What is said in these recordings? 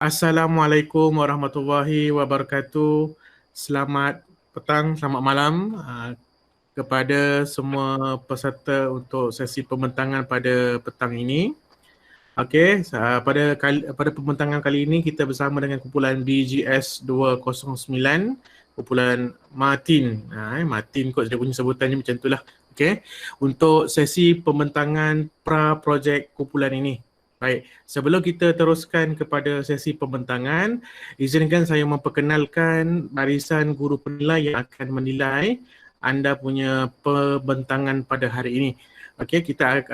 Assalamualaikum warahmatullahi wabarakatuh. Selamat petang, selamat malam kepada semua peserta untuk sesi pembentangan pada petang ini. Okey, pada pembentangan kali ini kita bersama dengan kumpulan BGS 209, kumpulan Martin. Martin kot dia punya sebutannya macam itulah. Okey, untuk sesi pembentangan pra-projek kumpulan ini. Baik, sebelum kita teruskan kepada sesi pembentangan, izinkan saya memperkenalkan barisan guru penilai yang akan menilai anda punya pembentangan pada hari ini. Okey, kita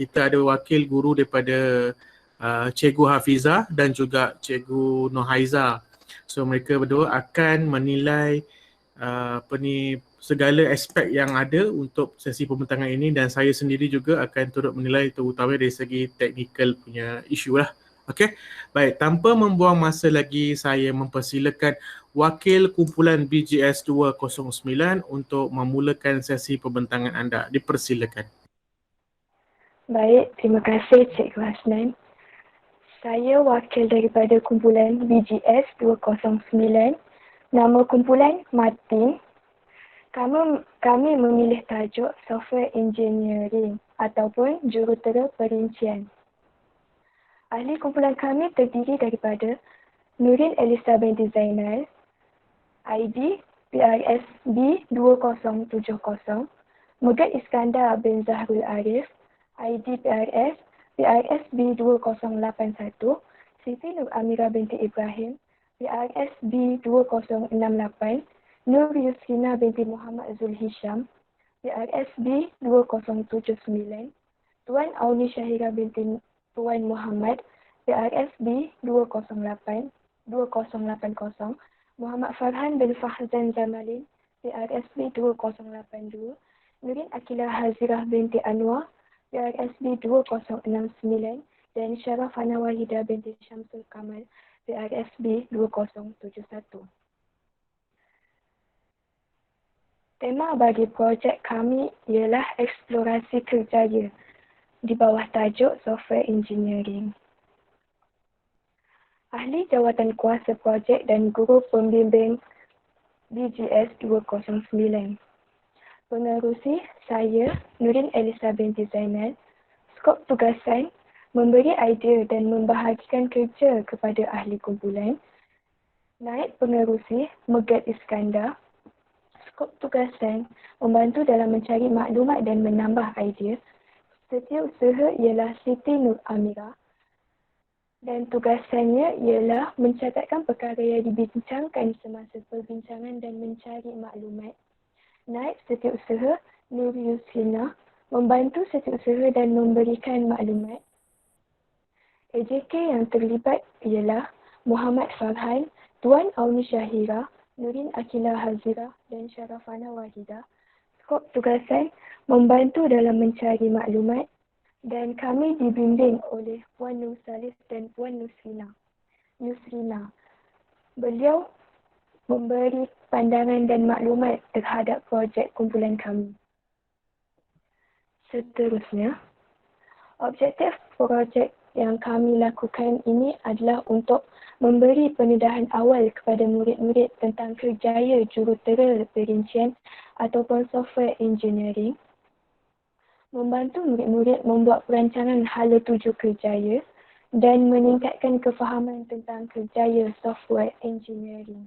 ada wakil guru daripada Cikgu Hafizah dan juga Cikgu Nohaiza. So mereka berdua akan menilai segala aspek yang ada untuk sesi pembentangan ini, dan saya sendiri juga akan turut menilai terutama dari segi teknikal punya isu lah. Okey, baik, tanpa membuang masa lagi, saya mempersilakan wakil kumpulan BGS 209 untuk memulakan sesi pembentangan anda. Dipersilakan. Baik, terima kasih Cikgu Hasnan. Saya wakil daripada kumpulan BGS 209. Nama kumpulan Martin. Kami memilih tajuk Software Engineering ataupun Jurutera Perincian. Ahli kumpulan kami terdiri daripada Nurin Elisa binti Zainal, ID PRSB 2070, Megat Iskandar bin Zahrul Arif, ID PRSB 2081, Siti Nur Amira binti Ibrahim, PRSB 2068, Nur Yusrina binti Muhammad Zul Hisham, PRSB 2079, Tuan Auni Syahira binti Tuan Muhammad, PRSB 280, Muhammad Farhan bin Fahzan Zamalin, PRSB 2082, Nurin Akilah Hazirah binti Anwar, PRSB 2069, dan Syarah Fana Wahidah binti Syamsul Kamal, PRSB 2071. Tema bagi projek kami ialah eksplorasi kerjaya di bawah tajuk Software Engineering. Ahli Jawatan Kuasa Projek dan Guru Pembimbing BGS 209. Pengerusi saya, Nurin Elisa binti Zainal. Skop tugasan, memberi idea dan membahagikan kerja kepada ahli kumpulan. Naib pengerusi, Megat Iskandar. Skop tugasan, membantu dalam mencari maklumat dan menambah idea. Setiausaha ialah Siti Nur Amira. Dan tugasannya ialah mencatatkan perkara yang dibincangkan semasa perbincangan dan mencari maklumat. Naib Setiausaha Nur Yusrina membantu setiausaha dan memberikan maklumat. AJK yang terlibat ialah Muhammad Farhan, Tuan Auni Syahira, Nurin Akilah Hazirah dan Syarafana Wahidah. Skop tugasan membantu dalam mencari maklumat, dan kami dibimbing oleh Puan Nur Salis dan Puan Yusrina. Beliau memberi pandangan dan maklumat terhadap projek kumpulan kami. Seterusnya, objektif projek yang kami lakukan ini adalah untuk memberi pendedahan awal kepada murid-murid tentang kerjaya jurutera perincian ataupun software engineering, membantu murid-murid membuat perancangan hala tuju kerjaya dan meningkatkan kefahaman tentang kerjaya software engineering.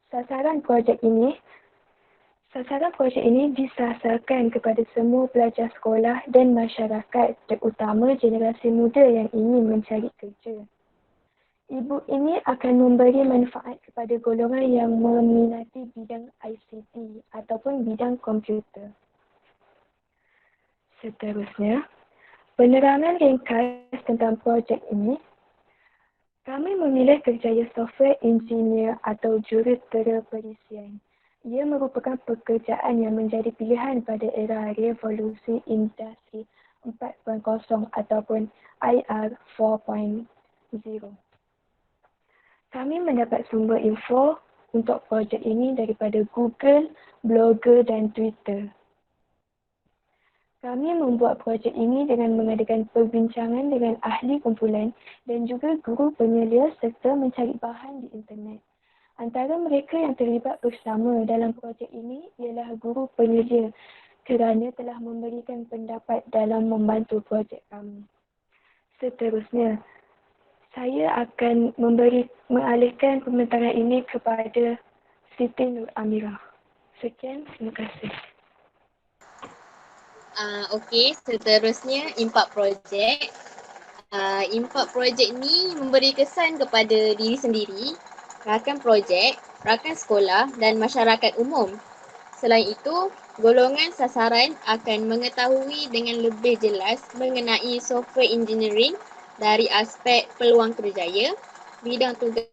Sasaran projek ini disasarkan kepada semua pelajar sekolah dan masyarakat, terutama generasi muda yang ingin mencari kerja. E-book ini akan memberi manfaat kepada golongan yang meminati bidang ICT ataupun bidang komputer. Seterusnya, penerangan ringkas tentang projek ini. Kami memilih kerjaya software engineer atau jurutera perisian. Ia merupakan pekerjaan yang menjadi pilihan pada era revolusi industri 4.0 ataupun IR 4.0. Kami mendapat sumber info untuk projek ini daripada Google, Blogger dan Twitter. Kami membuat projek ini dengan mengadakan perbincangan dengan ahli kumpulan dan juga guru penyelia serta mencari bahan di internet. Antara mereka yang terlibat bersama dalam projek ini ialah guru penyelia kerana telah memberikan pendapat dalam membantu projek kami. Seterusnya, saya akan mengalihkan pembintangan ini kepada Siti Nur Amirah. Sekian, terima kasih. Okey, seterusnya impact project. Impact project ni memberi kesan kepada diri sendiri, rakan projek, rakan sekolah dan masyarakat umum. Selain itu, golongan sasaran akan mengetahui dengan lebih jelas mengenai software engineering dari aspek peluang kerjaya, bidang tugas,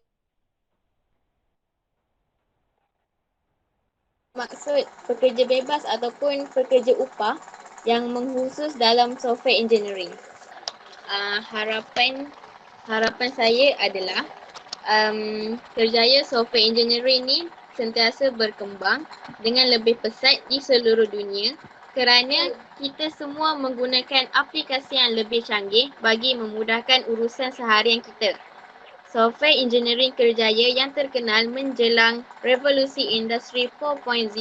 maksud pekerja bebas ataupun pekerja upah yang mengkhusus dalam software engineering. Harapan saya adalah kerjaya software engineering ni sentiasa berkembang dengan lebih pesat di seluruh dunia kerana kita semua menggunakan aplikasi yang lebih canggih bagi memudahkan urusan seharian kita. Software engineering kerjaya yang terkenal menjelang revolusi industri 4.0.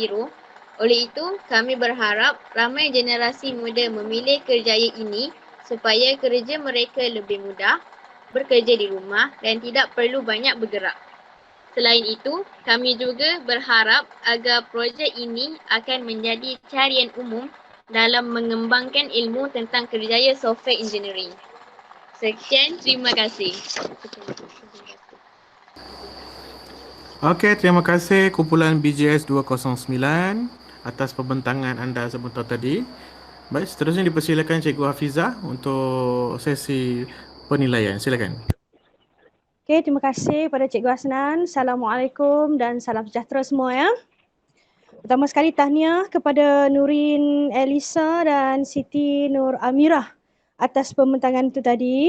Oleh itu, kami berharap ramai generasi muda memilih kerjaya ini supaya kerja mereka lebih mudah, bekerja di rumah dan tidak perlu banyak bergerak. Selain itu, kami juga berharap agar projek ini akan menjadi carian umum dalam mengembangkan ilmu tentang kerjaya software engineering. Sekian, terima kasih. Okey, terima kasih kumpulan BJS 209 atas pembentangan anda sebentar tadi. Baik, seterusnya dipersilakan Cikgu Hafizah untuk sesi penilaian. Silakan. Okey, terima kasih pada Cikgu Hasnan. Assalamualaikum dan salam sejahtera semua ya. Pertama sekali tahniah kepada Nurin Elisa dan Siti Nur Amirah atas pembentangan itu tadi.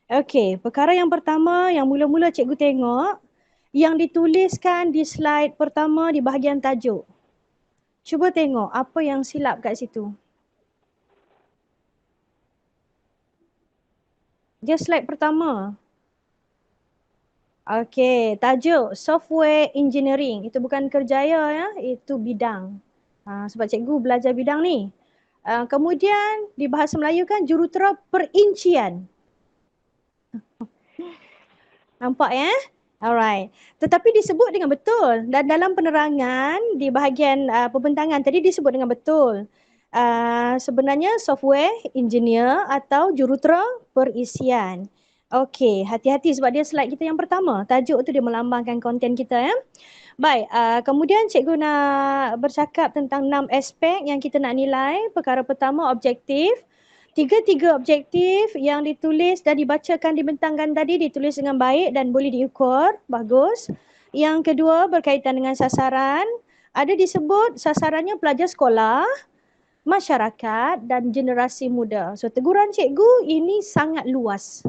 Okey, perkara yang pertama yang mula-mula cikgu tengok yang dituliskan di slide pertama di bahagian tajuk. Cuba tengok apa yang silap kat situ. Dia slide pertama. Okey, tajuk software engineering. Itu bukan kerjaya ya, itu bidang. Sebab cikgu belajar bidang ni. Kemudian di bahasa Melayu kan jurutera perincian. Nampak ya? Alright. Tetapi disebut dengan betul dan dalam penerangan di bahagian pembentangan tadi disebut dengan betul. Sebenarnya software engineer atau jurutera perisian. Okey, hati-hati sebab dia slide kita yang pertama. Tajuk tu dia melambangkan konten kita ya. Baik, kemudian cikgu nak bercakap tentang 6 aspek yang kita nak nilai. Perkara pertama objektif. Tiga objektif yang ditulis dan dibacakan dibentangkan tadi ditulis dengan baik dan boleh diukur, bagus. Yang kedua berkaitan dengan sasaran, ada disebut sasarannya pelajar sekolah, masyarakat dan generasi muda. So teguran cikgu ini sangat luas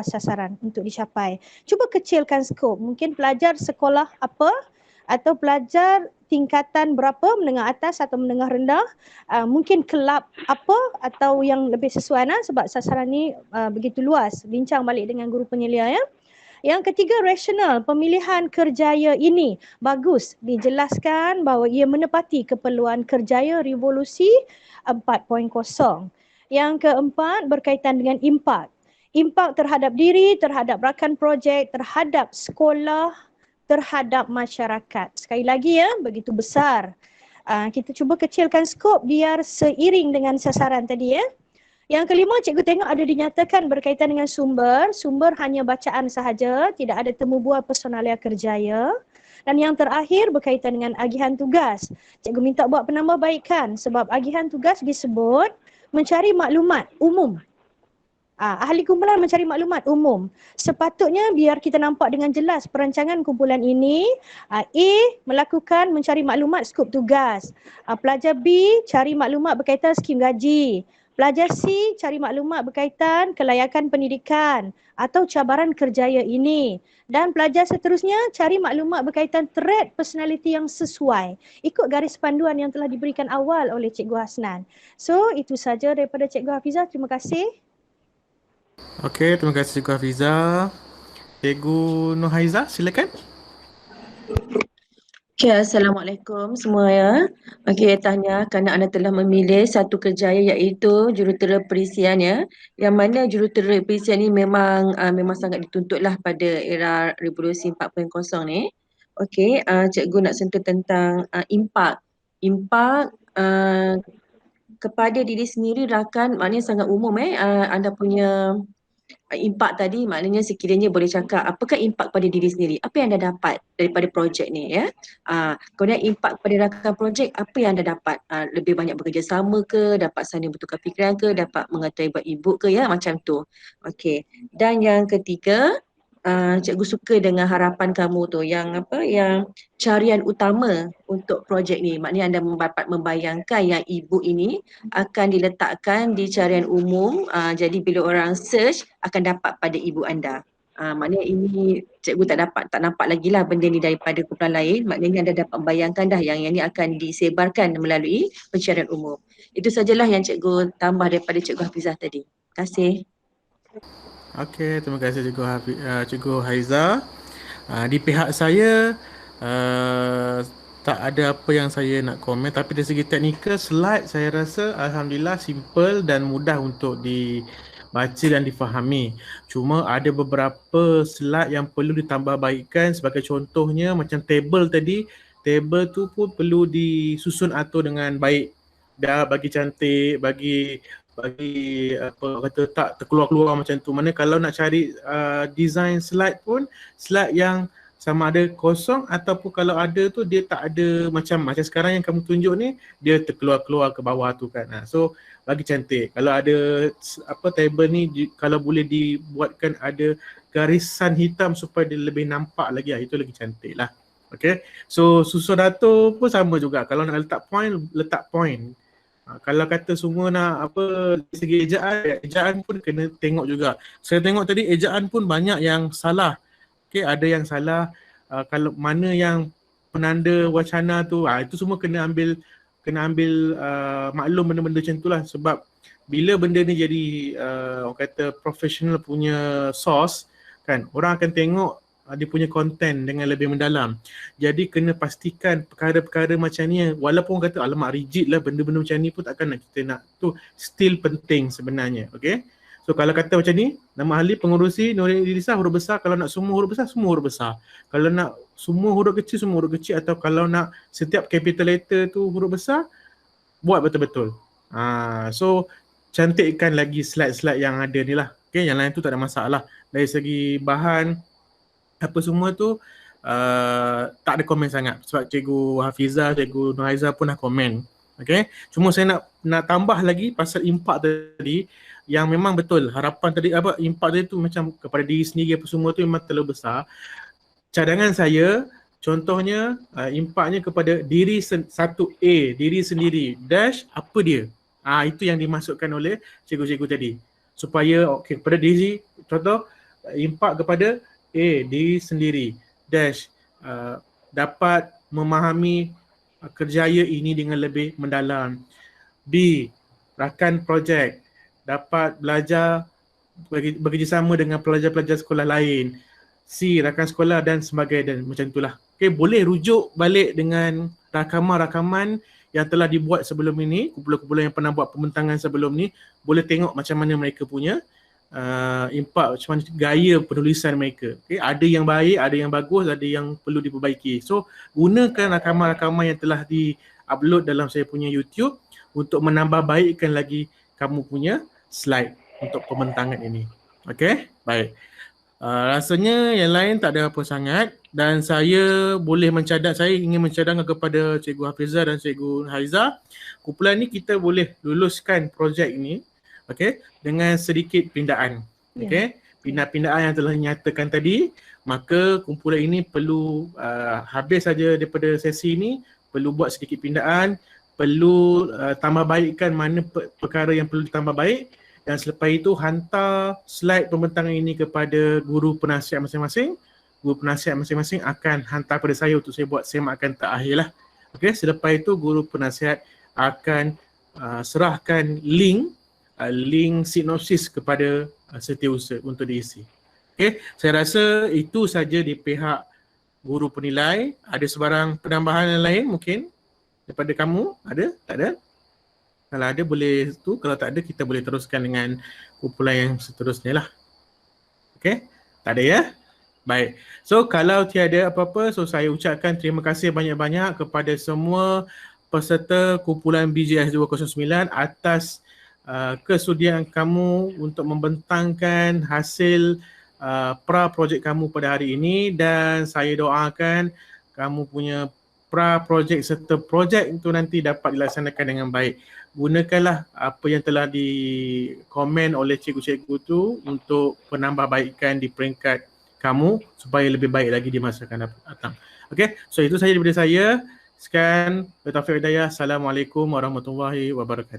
sasaran untuk dicapai. Cuba kecilkan skop, mungkin pelajar sekolah apa atau pelajar tingkatan berapa, menengah atas atau menengah rendah, mungkin kelab apa atau yang lebih sesuai sebab sasaran ni begitu luas. Bincang balik dengan guru penyelia ya. Yang ketiga rasional, pemilihan kerjaya ini bagus dijelaskan bahawa ia menepati keperluan kerjaya revolusi 4.0. Yang keempat berkaitan dengan impak. Impak terhadap diri, terhadap rakan projek, terhadap sekolah, terhadap masyarakat. Sekali lagi ya, begitu besar. Kita cuba kecilkan skop biar seiring dengan sasaran tadi ya. Yang kelima, cikgu tengok ada dinyatakan berkaitan dengan sumber. Sumber hanya bacaan sahaja, tidak ada temu bual personalia kerjaya. Dan yang terakhir berkaitan dengan agihan tugas. Cikgu minta buat penambahbaikan sebab agihan tugas disebut mencari maklumat umum. Ahli kumpulan mencari maklumat umum. Sepatutnya biar kita nampak dengan jelas perancangan kumpulan ini, A melakukan mencari maklumat skop tugas. Pelajar B cari maklumat berkaitan skim gaji. Pelajar C cari maklumat berkaitan kelayakan pendidikan atau cabaran kerjaya ini. Dan pelajar seterusnya cari maklumat berkaitan trait personality yang sesuai. Ikut garis panduan yang telah diberikan awal oleh Cikgu Hasnan. So, itu saja daripada Cikgu Hafizah. Terima kasih. Okey, terima kasih Cikgu Hafizah. Cikgu Nurhaiza, silakan. Okay, Assalamualaikum semua ya. Okey, tanya kerana anda telah memilih satu kerjaya iaitu jurutera perisian ya. Yang mana jurutera perisian ni memang sangat dituntutlah pada era revolusi 4.0 ni. Okey, cikgu nak sentuh tentang impak. Impak kepada diri sendiri rakan, maknanya sangat umum anda punya impak tadi, maknanya sekiranya boleh cakap apakah impak pada diri sendiri, apa yang anda dapat daripada projek ni ya. Kemudian impak pada rakan projek, apa yang anda dapat, lebih banyak bekerjasama ke, dapat saling bertukar fikiran ke, dapat mengetahui buat ibu ke ya, macam tu. Okey, dan yang ketiga, cikgu suka dengan harapan kamu tu yang carian utama untuk projek ni, maknanya anda dapat membayangkan yang ibu ini akan diletakkan di carian umum, jadi bila orang search akan dapat pada ibu anda. Maknanya ini cikgu tak nampak lagi lah benda ni daripada kumpulan lain, maknanya anda dapat membayangkan dah yang ini akan disebarkan melalui pencarian umum. Itu sajalah yang cikgu tambah daripada Cikgu Hafizah tadi. Terima kasih. Okey, terima kasih Cikgu Haiza. Di pihak saya tak ada apa yang saya nak komen, tapi dari segi teknikal slide saya rasa alhamdulillah simple dan mudah untuk dibaca dan difahami. Cuma ada beberapa slide yang perlu ditambah baikkan, sebagai contohnya macam table tadi, table tu pun perlu disusun atur dengan baik. Dah bagi cantik, bagi apa kata tak terkeluar-keluar macam tu. Mana kalau nak cari design slide pun, slide yang sama ada kosong ataupun kalau ada tu dia tak ada macam sekarang yang kamu tunjuk ni, dia terkeluar-keluar ke bawah tu kan. So bagi cantik. Kalau ada table ni kalau boleh dibuatkan ada garisan hitam supaya dia lebih nampak lagi, itu lagi cantik lah. Okay, so susun atur pun sama juga. Kalau nak letak point. Kalau kata semua nak segi ejaan pun kena tengok juga. Saya tengok tadi ejaan pun banyak yang salah. Okey, ada yang salah. Kalau mana yang penanda wacana tu, itu semua kena ambil maklum benda-benda macam itulah, sebab bila benda ni jadi orang kata professional punya source kan, orang akan tengok dia punya konten dengan lebih mendalam. Jadi kena pastikan perkara-perkara macam ni, walaupun orang kata alamak rigid lah, benda-benda macam ni pun takkan nak kita nak, tu still penting sebenarnya. Okay, so kalau kata macam ni, nama ahli pengurusi Nurul Idrisa huruf besar, kalau nak semua huruf besar, semua huruf besar. Kalau nak semua huruf kecil, semua huruf kecil, atau kalau nak setiap capital letter tu huruf besar, buat betul-betul. So cantikkan lagi slide-slide yang ada ni lah. Okay, yang lain tu tak ada masalah. Dari segi bahan apa semua tu tak ada komen sangat, sebab Cikgu Hafizah, Cikgu Nurhaiza pun dah komen. Okay, cuma saya nak tambah lagi pasal impak tadi, yang memang betul harapan tadi, impak tadi tu macam kepada diri sendiri apa semua tu memang terlalu besar. Cadangan saya contohnya impaknya kepada diri diri sendiri dash apa dia, itu yang dimasukkan oleh cikgu-cikgu tadi, supaya kepada diri, contoh impak kepada diri sendiri dash dapat memahami kerjaya ini dengan lebih mendalam. B, rakan projek dapat belajar bekerjasama dengan pelajar-pelajar sekolah lain. C, rakan sekolah dan sebagainya, dan macam itulah. Okay, boleh rujuk balik dengan rakaman-rakaman yang telah dibuat sebelum ini, kumpulan-kumpulan yang pernah buat pembentangan sebelum ni, boleh tengok macam mana mereka punya impak, macam mana gaya penulisan mereka. Okay, ada yang baik, ada yang bagus, ada yang perlu diperbaiki. So gunakan rakaman-rakaman yang telah di-upload dalam saya punya YouTube untuk menambah baikkan lagi kamu punya slide untuk pembentangan ini. Okay, baik. Rasanya yang lain tak ada apa sangat, dan saya ingin mencadangkan kepada Cikgu Hafizah dan Cikgu Haiza, kumpulan ni kita boleh luluskan projek ini, okey, dengan sedikit pindaan. Okey, pindah-pindaan yang telah dinyatakan tadi, maka kumpulan ini perlu habis saja daripada sesi ini, perlu buat sedikit pindaan, perlu tambah baikkan mana perkara yang perlu ditambah baik, dan selepas itu hantar slide pembentangan ini kepada guru penasihat masing-masing. Guru penasihat masing-masing akan hantar pada saya untuk saya buat semakan terakhir lah. Okey, selepas itu guru penasihat akan serahkan link sinopsis kepada setiausaha untuk diisi. Okey, saya rasa itu saja di pihak guru penilai. Ada sebarang penambahan yang lain mungkin daripada kamu? Ada? Tak ada? Kalau ada boleh tu, kalau tak ada kita boleh teruskan dengan kumpulan yang seterusnya lah. Okey, tak ada ya? Baik. So kalau tiada apa-apa, so saya ucapkan terima kasih banyak-banyak kepada semua peserta kumpulan BJS 209 atas kesudian kamu untuk membentangkan hasil pra-projek kamu pada hari ini, dan saya doakan kamu punya pra-projek serta projek itu nanti dapat dilaksanakan dengan baik. Gunakanlah apa yang telah dikomen oleh cikgu-cikgu itu untuk penambahbaikan di peringkat kamu supaya lebih baik lagi di masa akan datang. Okey, so itu saja daripada saya. Sekian, bertaufiq hidayah. Assalamualaikum warahmatullahi wabarakatuh.